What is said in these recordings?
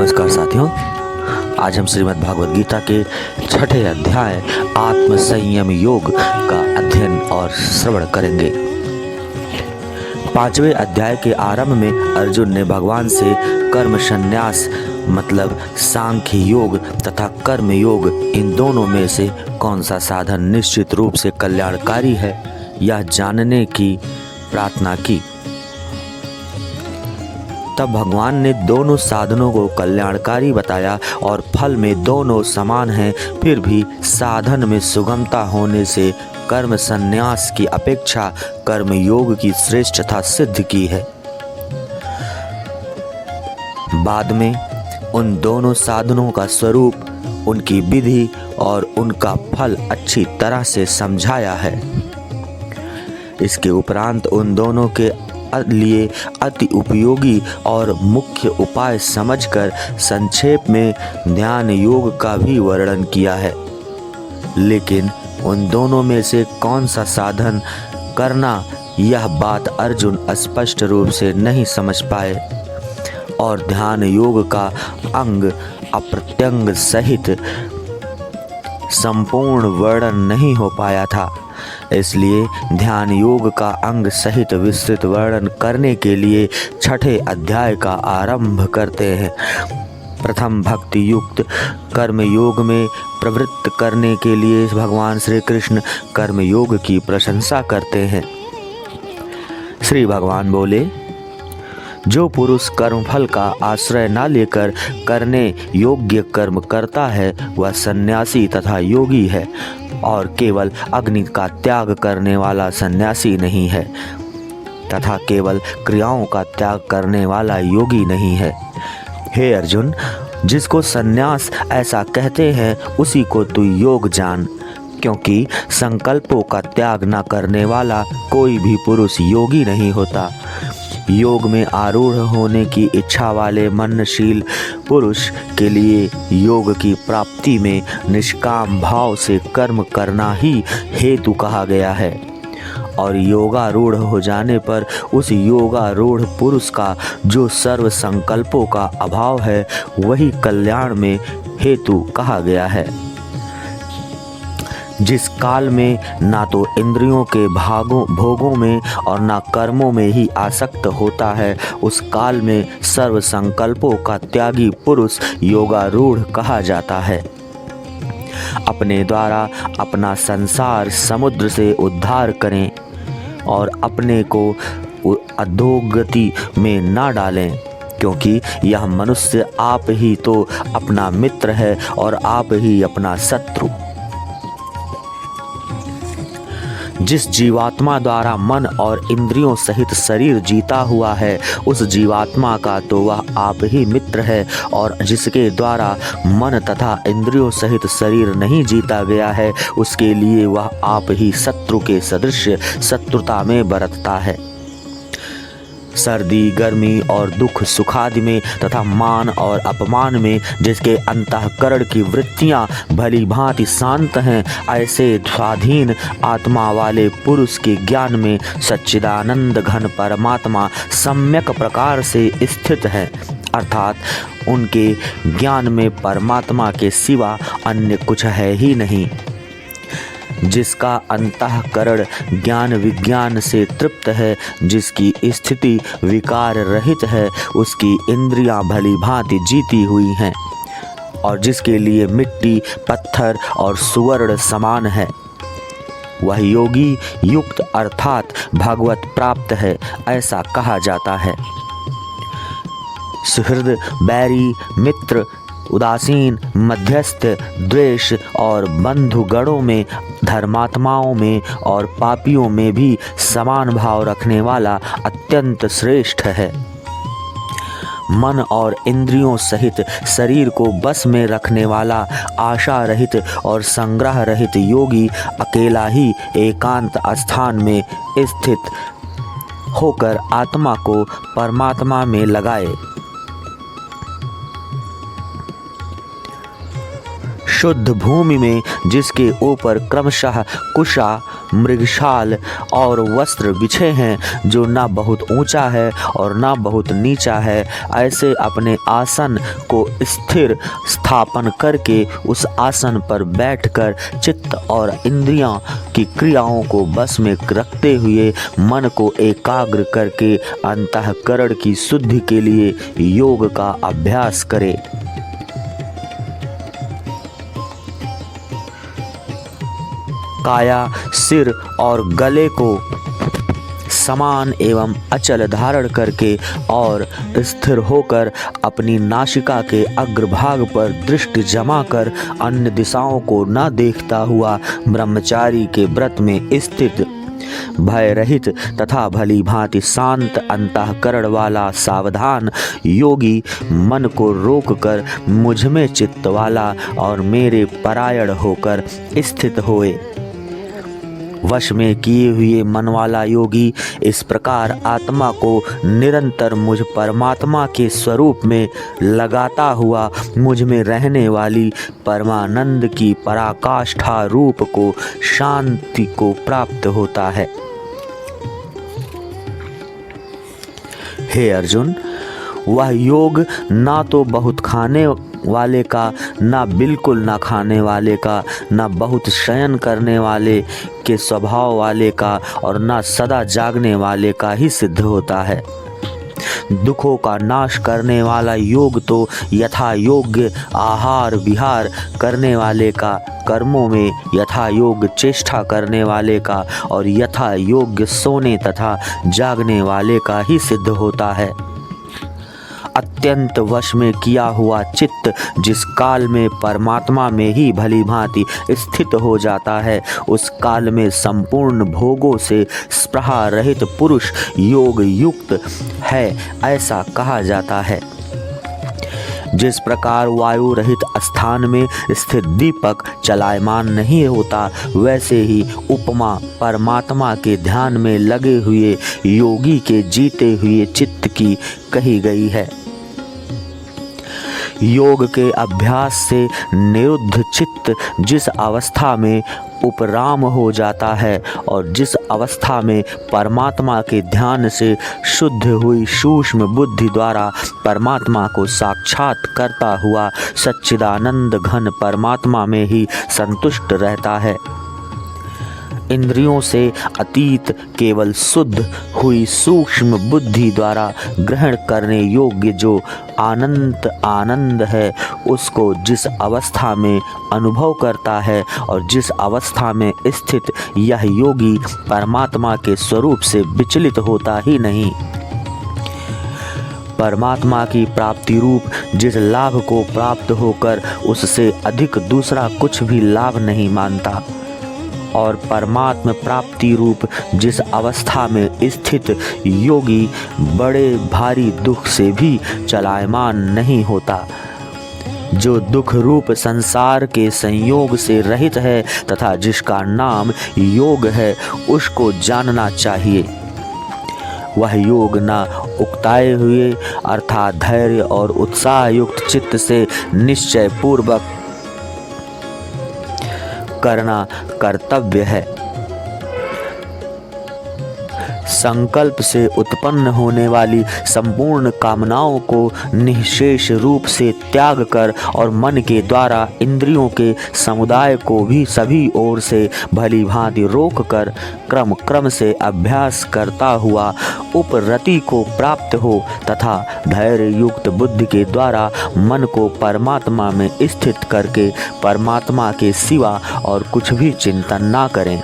नमस्कार साथियों, आज हम श्रीमद् भागवत गीता के छठे अध्याय आत्म संयम योग का अध्ययन और श्रवण करेंगे। पांचवें अध्याय के आरंभ में अर्जुन ने भगवान से कर्म संन्यास मतलब सांख्य योग तथा कर्म योग इन दोनों में से कौन सा साधन निश्चित रूप से कल्याणकारी है यह जानने की प्रार्थना की। तब भगवान ने दोनों साधनों को कल्याणकारी बताया और फल में दोनों समान हैं, फिर भी साधन में सुगमता होने से कर्म संन्यास की अपेक्षा कर्म योग की श्रेष्ठता सिद्ध की है। बाद में उन दोनों साधनों का स्वरूप, उनकी विधि और उनका फल अच्छी तरह से समझाया है। इसके उपरांत उन दोनों के लिए अति उपयोगी और मुख्य उपाय समझकर संक्षेप में ध्यान योग का भी वर्णन किया है। लेकिन उन दोनों में से कौन सा साधन करना यह बात अर्जुन स्पष्ट रूप से नहीं समझ पाए और ध्यान योग का अंग अप्रत्यंग सहित संपूर्ण वर्णन नहीं हो पाया था। इसलिए ध्यान योग का अंग सहित विस्तृत वर्णन करने के लिए छठे अध्याय का आरंभ करते हैं। प्रथम भक्ति युक्त कर्म योग में प्रवृत्त करने के लिए भगवान श्री कृष्ण कर्म योग की प्रशंसा करते हैं। श्री भगवान बोले, जो पुरुष कर्मफल का आश्रय न लेकर करने योग्य कर्म करता है वह सन्यासी तथा योगी है और केवल अग्नि का त्याग करने वाला सन्यासी नहीं है तथा केवल क्रियाओं का त्याग करने वाला योगी नहीं है। हे अर्जुन, जिसको सन्यास ऐसा कहते हैं उसी को तू योग जान, क्योंकि संकल्पों का त्याग न करने वाला कोई भी पुरुष योगी नहीं होता। योग में आरूढ़ होने की इच्छा वाले मननशील पुरुष के लिए योग की प्राप्ति में निष्काम भाव से कर्म करना ही हेतु कहा गया है और योगारूढ़ हो जाने पर उस योगारूढ़ पुरुष का जो सर्व संकल्पों का अभाव है वही कल्याण में हेतु कहा गया है। जिस काल में ना तो इंद्रियों के भोगों में और ना कर्मों में ही आसक्त होता है, उस काल में सर्व संकल्पों का त्यागी पुरुष योगारूढ़ कहा जाता है। अपने द्वारा अपना संसार समुद्र से उद्धार करें और अपने को अधोगति में ना डालें, क्योंकि यह मनुष्य आप ही तो अपना मित्र है और आप ही अपना शत्रु। जिस जीवात्मा द्वारा मन और इंद्रियों सहित शरीर जीता हुआ है उस जीवात्मा का तो वह आप ही मित्र है, और जिसके द्वारा मन तथा इंद्रियों सहित शरीर नहीं जीता गया है उसके लिए वह आप ही शत्रु के सदृश शत्रुता में बरतता है। सर्दी गर्मी और दुख सुखादि में तथा मान और अपमान में जिसके अंतःकरण की वृत्तियां भली भांति शांत हैं, ऐसे स्वाधीन आत्मा वाले पुरुष के ज्ञान में सच्चिदानंद घन परमात्मा सम्यक प्रकार से स्थित है, अर्थात उनके ज्ञान में परमात्मा के सिवा अन्य कुछ है ही नहीं। जिसका अंतःकरण ज्ञान विज्ञान से तृप्त है, जिसकी स्थिति विकार रहित है, उसकी इंद्रियां भली भांति जीती हुई हैं और जिसके लिए मिट्टी पत्थर और सुवर्ण समान है, वह योगी युक्त अर्थात भगवत प्राप्त है, ऐसा कहा जाता है। सुहृद बैरी मित्र उदासीन मध्यस्थ द्वेष और बंधुगणों में धर्मात्माओं में और पापियों में भी समान भाव रखने वाला अत्यंत श्रेष्ठ है। मन और इंद्रियों सहित शरीर को बस में रखने वाला आशा रहित और संग्रह रहित योगी अकेला ही एकांत स्थान में स्थित होकर आत्मा को परमात्मा में लगाए। शुद्ध भूमि में जिसके ऊपर क्रमशः कुशा मृगशाल और वस्त्र बिछे हैं जो ना बहुत ऊंचा है और ना बहुत नीचा है, ऐसे अपने आसन को स्थिर स्थापन करके उस आसन पर बैठकर चित्त और इंद्रियों की क्रियाओं को बस में रखते हुए मन को एकाग्र करके अंतःकरण की शुद्धि के लिए योग का अभ्यास करें। काया, सिर और गले को समान एवं अचल धारण करके और स्थिर होकर अपनी नासिका के अग्रभाग पर दृष्टि जमा कर अन्य दिशाओं को न देखता हुआ ब्रह्मचारी के व्रत में स्थित भय रहित तथा भली भांति शांत अंतःकरण वाला सावधान योगी मन को रोककर मुझ में चित्त वाला और मेरे परायण होकर स्थित होए। वश में किए हुए मन वाला योगी इस प्रकार आत्मा को निरंतर मुझ परमात्मा के स्वरूप में लगाता हुआ मुझ में रहने वाली परमानंद की पराकाष्ठा रूप को शांति को प्राप्त होता है। हे अर्जुन, वह योग ना तो बहुत खाने वाले का, ना बिल्कुल ना खाने वाले का, ना बहुत शयन करने वाले के स्वभाव वाले का और ना सदा जागने वाले का ही सिद्ध होता है। दुखों का नाश करने वाला योग तो यथा योग्य आहार विहार करने वाले का, कर्मों में यथा योग्य चेष्टा करने वाले का और यथा योग्य सोने तथा जागने वाले का ही सिद्ध होता है। अत्यंत वश में किया हुआ चित्त जिस काल में परमात्मा में ही भली भांति स्थित हो जाता है, उस काल में संपूर्ण भोगों से स्पृहा रहित पुरुष योग युक्त है, ऐसा कहा जाता है। जिस प्रकार वायु रहित स्थान में स्थित दीपक चलायमान नहीं होता, वैसे ही उपमा परमात्मा के ध्यान में लगे हुए योगी के जीते हुए चित्त की कही गई है। योग के अभ्यास से निरुद्ध चित्त जिस अवस्था में उपराम हो जाता है और जिस अवस्था में परमात्मा के ध्यान से शुद्ध हुई सूक्ष्म बुद्धि द्वारा परमात्मा को साक्षात करता हुआ सच्चिदानंद घन परमात्मा में ही संतुष्ट रहता है, इंद्रियों से अतीत केवल शुद्ध हुई सूक्ष्म बुद्धि द्वारा ग्रहण करने योग्य जो अनंत आनंद है, उसको जिस अवस्था में अनुभव करता है और जिस अवस्था में स्थित यह योगी परमात्मा के स्वरूप से विचलित होता ही नहीं, परमात्मा की प्राप्ति रूप जिस लाभ को प्राप्त होकर उससे अधिक दूसरा कुछ भी लाभ नहीं मानता और परमात्म प्राप्ति रूप जिस अवस्था में स्थित योगी बड़े भारी दुख से भी चलायमान नहीं होता, जो दुख रूप संसार के संयोग से रहित है तथा जिसका नाम योग है, उसको जानना चाहिए। वह योग न उकताए हुए अर्थात धैर्य और उत्साह युक्त चित्त से निश्चय पूर्वक करना कर्तव्य है। संकल्प से उत्पन्न होने वाली संपूर्ण कामनाओं को निःशेष रूप से त्याग कर और मन के द्वारा इंद्रियों के समुदाय को भी सभी ओर से भली भांति रोक कर क्रम क्रम से अभ्यास करता हुआ उपरति को प्राप्त हो तथा धैर्य युक्त बुद्धि के द्वारा मन को परमात्मा में स्थित करके परमात्मा के सिवा और कुछ भी चिंतन ना करें।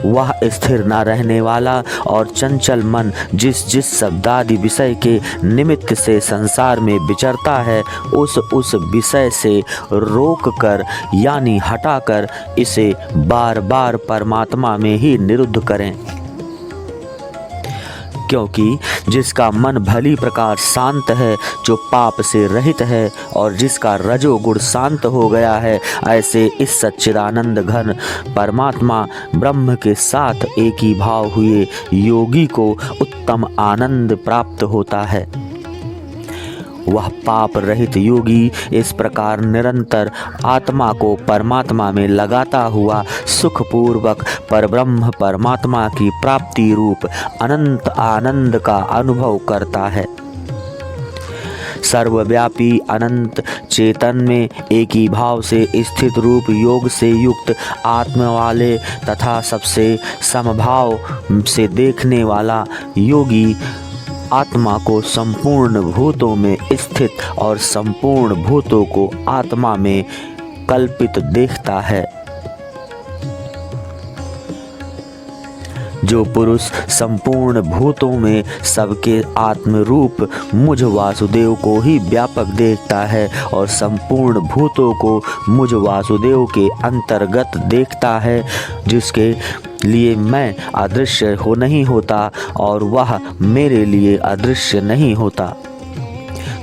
वह स्थिर न रहने वाला और चंचल मन जिस जिस शब्दादि विषय के निमित्त से संसार में विचरता है, उस विषय से रोक कर यानी हटाकर इसे बार बार परमात्मा में ही निरुद्ध करें, क्योंकि जिसका मन भली प्रकार शांत है, जो पाप से रहित है और जिसका रजोगुण शांत हो गया है, ऐसे इस सच्चिदानंद घन परमात्मा ब्रह्म के साथ एक ही भाव हुए योगी को उत्तम आनंद प्राप्त होता है। वह पाप रहित योगी इस प्रकार निरंतर आत्मा को परमात्मा में लगाता हुआ सुखपूर्वक परब्रह्म परमात्मा की प्राप्ति रूप अनंत आनंद का अनुभव करता है। सर्वव्यापी अनंत चेतन में एक ही भाव से स्थित रूप योग से युक्त आत्मा वाले तथा सबसे समभाव से देखने वाला योगी आत्मा को संपूर्ण भूतों में स्थित और संपूर्ण भूतों को आत्मा में कल्पित देखता है। जो पुरुष संपूर्ण भूतों में सबके आत्म रूप मुझ वासुदेव को ही व्यापक देखता है और संपूर्ण भूतों को मुझ वासुदेव के अंतर्गत देखता है, जिसके लिए मैं अदृश्य हो नहीं होता और वह मेरे लिए अदृश्य नहीं होता।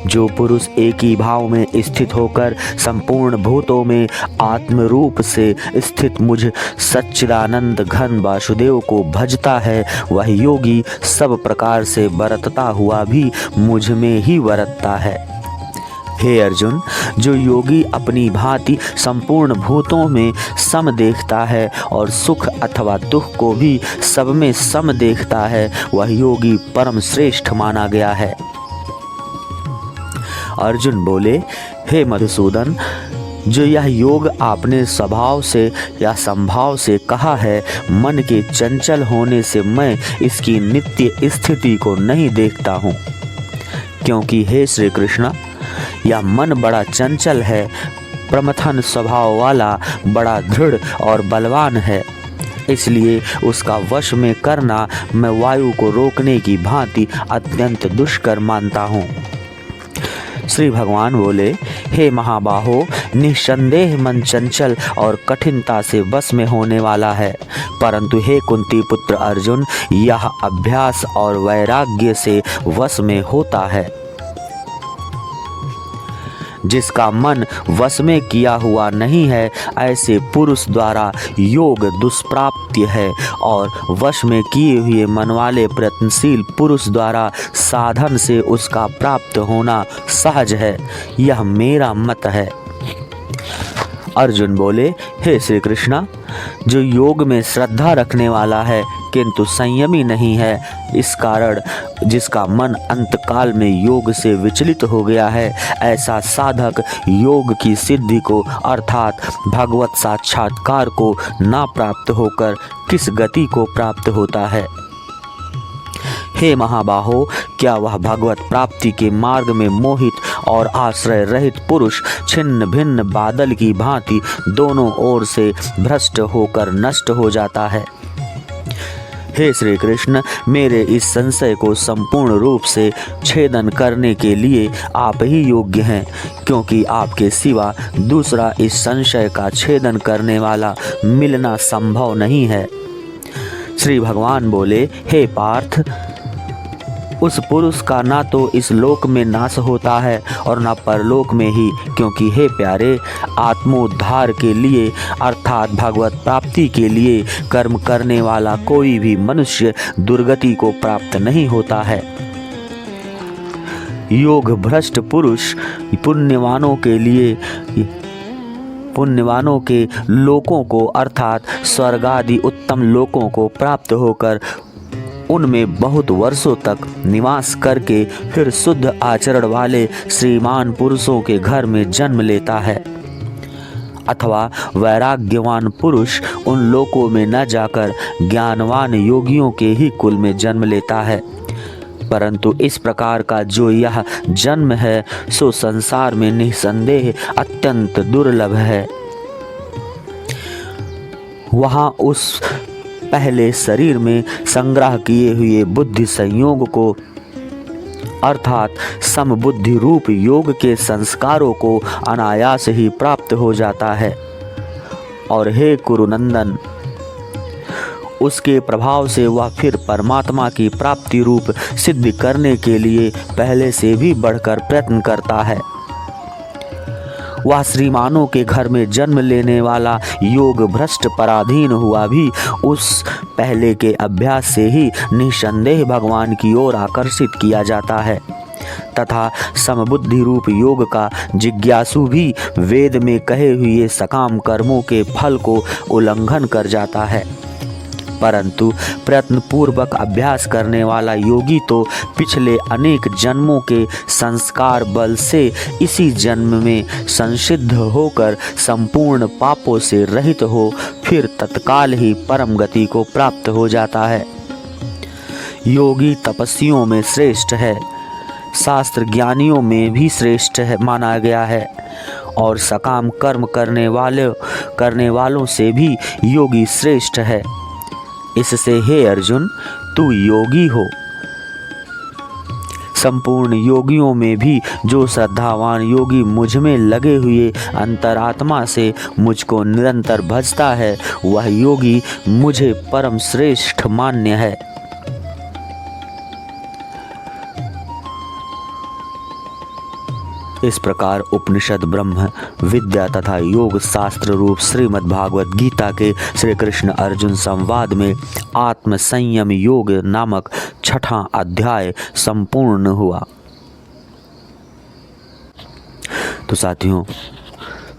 जो पुरुष एक ही भाव में स्थित होकर संपूर्ण भूतों में आत्म रूप से स्थित मुझ सच्चिदानंद घन वासुदेव को भजता है, वह योगी सब प्रकार से बरतता हुआ भी मुझ में ही बरतता है। हे अर्जुन, जो योगी अपनी भांति संपूर्ण भूतों में सम देखता है और सुख अथवा दुख को भी सब में सम देखता है, वह योगी परम श्रेष्ठ माना गया है। अर्जुन बोले, हे मधुसूदन, जो यह योग आपने स्वभाव से या संभाव से कहा है, मन के चंचल होने से मैं इसकी नित्य स्थिति को नहीं देखता हूँ, क्योंकि हे श्री कृष्ण, यह मन बड़ा चंचल है, प्रमथन स्वभाव वाला, बड़ा दृढ़ और बलवान है। इसलिए उसका वश में करना मैं वायु को रोकने की भांति अत्यंत दुष्कर मानता हूँ। श्री भगवान बोले, हे महाबाहो, निस्संदेह मन चंचल और कठिनता से वश में होने वाला है, परंतु हे कुंती पुत्र अर्जुन, यह अभ्यास और वैराग्य से वश में होता है। जिसका मन वश में किया हुआ नहीं है, ऐसे पुरुष द्वारा योग दुष्प्राप्य है और वश में किए हुए मन वाले प्रयत्नशील पुरुष द्वारा साधन से उसका प्राप्त होना सहज है। यह मेरा मत है। अर्जुन बोले, हे श्री कृष्णा, जो योग में श्रद्धा रखने वाला है किंतु संयमी नहीं है, इस कारण जिसका मन अंतकाल में योग से विचलित हो गया है, ऐसा साधक योग की सिद्धि को अर्थात भगवत साक्षात्कार को ना प्राप्त होकर किस गति को प्राप्त होता है। हे महाबाहो, क्या वह भगवत प्राप्ति के मार्ग में मोहित और आश्रय रहित पुरुष छिन्न भिन्न बादल की भांति दोनों ओर से भ्रष्ट होकर नष्ट हो जाता है। हे श्री कृष्ण, मेरे इस संशय को संपूर्ण रूप से छेदन करने के लिए आप ही योग्य हैं, क्योंकि आपके सिवा दूसरा इस संशय का छेदन करने वाला मिलना संभव नहीं है। श्री भगवान बोले, हे पार्थ, उस पुरुष का ना तो इस लोक में नाश होता है और ना परलोक में ही, क्योंकि हे प्यारे, आत्मोद्धार के लिए अर्थात भगवत प्राप्ति के लिए कर्म करने वाला कोई भी मनुष्य दुर्गति को प्राप्त नहीं होता है। योग भ्रष्ट पुरुष पुण्यवानों के लोकों को अर्थात स्वर्ग आदि उत्तम लोकों को प्राप्त होकर उनमें बहुत वर्षों तक निवास करके फिर शुद्ध आचरण वाले श्रीमान पुरुषों के घर में जन्म लेता है। अथवा वैराग्यवान पुरुष उन लोकों में न जाकर ज्ञानवान योगियों के ही कुल में जन्म लेता है। परंतु इस प्रकार का जो यह जन्म है, सो संसार में निसंदेह अत्यंत दुर्लभ है। वहाँ उस पहले शरीर में संग्रह किए हुए बुद्धि संयोग को अर्थात समबुद्धि रूप योग के संस्कारों को अनायास ही प्राप्त हो जाता है। और हे कुरुनंदन, उसके प्रभाव से वह फिर परमात्मा की प्राप्ति रूप सिद्धि करने के लिए पहले से भी बढ़कर प्रयत्न करता है। वह श्रीमानों के घर में जन्म लेने वाला योग भ्रष्ट पराधीन हुआ भी उस पहले के अभ्यास से ही निसंदेह भगवान की ओर आकर्षित किया जाता है। तथा समबुद्धि रूप योग का जिज्ञासु भी वेद में कहे हुए सकाम कर्मों के फल को उल्लंघन कर जाता है, परंतु प्रयत्न पूर्वक अभ्यास करने वाला योगी तो पिछले अनेक जन्मों के संस्कार बल से इसी जन्म में संसिद्ध होकर संपूर्ण पापों से रहित हो फिर तत्काल ही परम गति को प्राप्त हो जाता है। योगी तपस्वियों में श्रेष्ठ है, शास्त्र ज्ञानियों में भी श्रेष्ठ है माना गया है, और सकाम कर्म करने वालों से भी योगी श्रेष्ठ है। इससे हे अर्जुन, तू योगी हो। संपूर्ण योगियों में भी जो श्रद्धावान योगी मुझ में लगे हुए अंतरात्मा से मुझको निरंतर भजता है, वह योगी मुझे परम श्रेष्ठ मान्य है। इस प्रकार उपनिषद, ब्रह्म विद्या तथा योग शास्त्र रूप श्रीमद् भागवत गीता के श्री कृष्ण अर्जुन संवाद में आत्म संयम योग नामक 6वां अध्याय संपूर्ण हुआ। तो साथियों,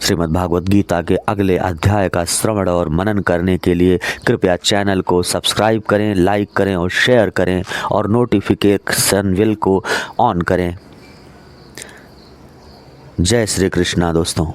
श्रीमद् भागवत गीता के अगले अध्याय का श्रवण और मनन करने के लिए कृपया चैनल को सब्सक्राइब करें, लाइक करें और शेयर करें और नोटिफिकेशन बेल को ऑन करें। जय श्री कृष्णा दोस्तों।